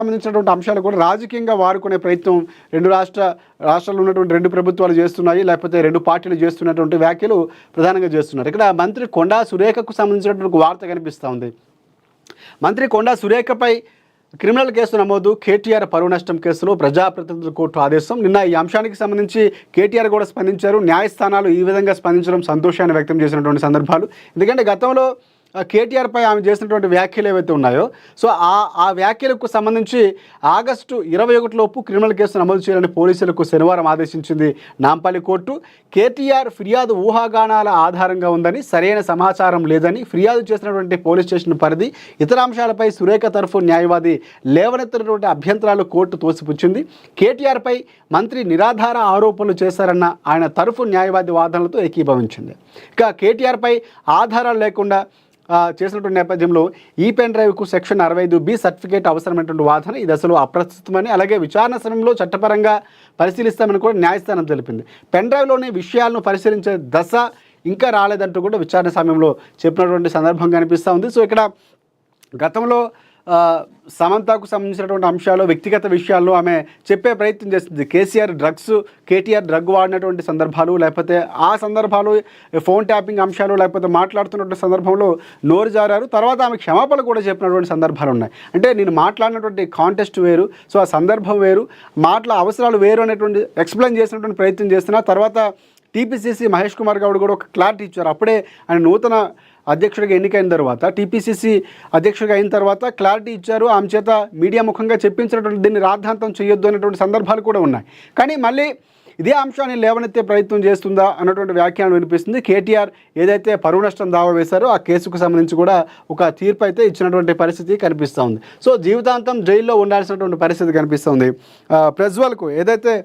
సంబంధించినటువంటి అంశాలు కూడా రాజకీయంగా వాడుకునే ప్రయత్నం రాష్ట్రాల్లో ఉన్నటువంటి 2 ప్రభుత్వాలు చేస్తున్నాయి, లేకపోతే 2 పార్టీలు చేస్తున్నటువంటి వ్యాఖ్యలు ప్రధానంగా చేస్తున్నారు. ఇక్కడ మంత్రి కొండా సురేఖకు సంబంధించినటువంటి వార్త కనిపిస్తూ ఉంది. మంత్రి కొండా సురేఖపై క్రిమినల్ కేసు నమోదు, కేటీఆర్ పరువు నష్టం కేసులో ప్రజాప్రతినిధుల కోర్టు ఆదేశం. నిన్న ఈ అంశానికి సంబంధించి కేటీఆర్ కూడా స్పందించారు. న్యాయస్థానాలు ఈ విధంగా స్పందించడం సంతోషాన్ని వ్యక్తం చేసినటువంటి సందర్భాలు. ఎందుకంటే గతంలో కేటీఆర్పై ఆమె చేసినటువంటి వ్యాఖ్యలు ఏవైతే ఉన్నాయో, సో ఆ వ్యాఖ్యలకు సంబంధించి ఆగస్టు 21లోపు క్రిమినల్ కేసు నమోదు చేయాలని పోలీసులకు శనివారం ఆదేశించింది నాంపల్లి కోర్టు. కేటీఆర్ ఫిర్యాదు ఊహాగానాల ఆధారంగా ఉందని, సరైన సమాచారం లేదని ఫిర్యాదు చేసినటువంటి పోలీస్ స్టేషన్ పరిధి, ఇతర అంశాలపై సురేఖ తరఫు న్యాయవాది లేవనెత్తినటువంటి అభ్యంతరాలు కోర్టు తోసిపుచ్చింది. కేటీఆర్పై మంత్రి నిరాధార ఆరోపణలు చేశారన్న ఆయన తరఫు న్యాయవాది వాదనలతో ఏకీభవించింది. ఇక కేటీఆర్పై ఆధారాలు లేకుండా చేసినటువంటి నేపథ్యంలో ఈ పెన్ డ్రైవ్కు సెక్షన్ 65B సర్టిఫికేట్ అవసరమైనటువంటి వాదన ఈ దశలో అప్రస్తుతమని, అలాగే విచారణ సమయంలో చట్టపరంగా పరిశీలిస్తామని కూడా న్యాయస్థానం తెలిపింది. పెన్ డ్రైవ్లోని విషయాలను పరిశీలించే దశ ఇంకా రాలేదంటూ కూడా విచారణ సమయంలో చెప్పినటువంటి సందర్భం కనిపిస్తూ ఉంది. సో ఇక్కడ గతంలో సమంతకు సంబంధించినటువంటి అంశాలు, వ్యక్తిగత విషయాల్లో ఆమె చెప్పే ప్రయత్నం చేస్తుంది. కేటీఆర్ డ్రగ్ వాడినటువంటి సందర్భాలు, లేకపోతే ఆ సందర్భాలు ఫోన్ ట్యాపింగ్ అంశాలు, లేకపోతే మాట్లాడుతున్నటువంటి సందర్భంలో నోరు జారారు. తర్వాత ఆమె క్షమాపణలు కూడా చెప్పినటువంటి సందర్భాలు ఉన్నాయి. అంటే నేను మాట్లాడినటువంటి కాంటెస్ట్ వేరు, సో ఆ సందర్భం వేరు, మాటల అవసరాలు వేరు అనేటువంటి ఎక్స్ప్లెయిన్ చేసినటువంటి ప్రయత్నం చేస్తున్నా. తర్వాత టీపీసీసీ మహేష్ కుమార్ గౌడ్ కూడా ఒక క్లారిటీ ఇచ్చారు. అప్పుడే ఆయన నూతన అధ్యక్షుడిగా ఎన్నికైన తర్వాత, టీపీసీసీ అధ్యక్షుడిగా అయిన తర్వాత క్లారిటీ ఇచ్చారు. ఆమె చేత మీడియా ముఖంగా చెప్పించినటువంటి దీన్ని రాద్ధాంతం చేయొద్దు అనేటువంటి సందర్భాలు కూడా ఉన్నాయి. కానీ మళ్ళీ ఇదే అంశాన్ని లేవనెత్తే ప్రయత్నం చేస్తుందా అన్నటువంటి వ్యాఖ్యానం వినిపిస్తుంది. కేటీఆర్ ఏదైతే పరువు నష్టం దావా వేశారో ఆ కేసుకు సంబంధించి కూడా ఒక తీర్పు అయితే ఇచ్చినటువంటి పరిస్థితి కనిపిస్తూ ఉంది. సో జీవితాంతం జైల్లో ఉండాల్సినటువంటి పరిస్థితి కనిపిస్తుంది. ప్రజ్వల్కు ఏదైతే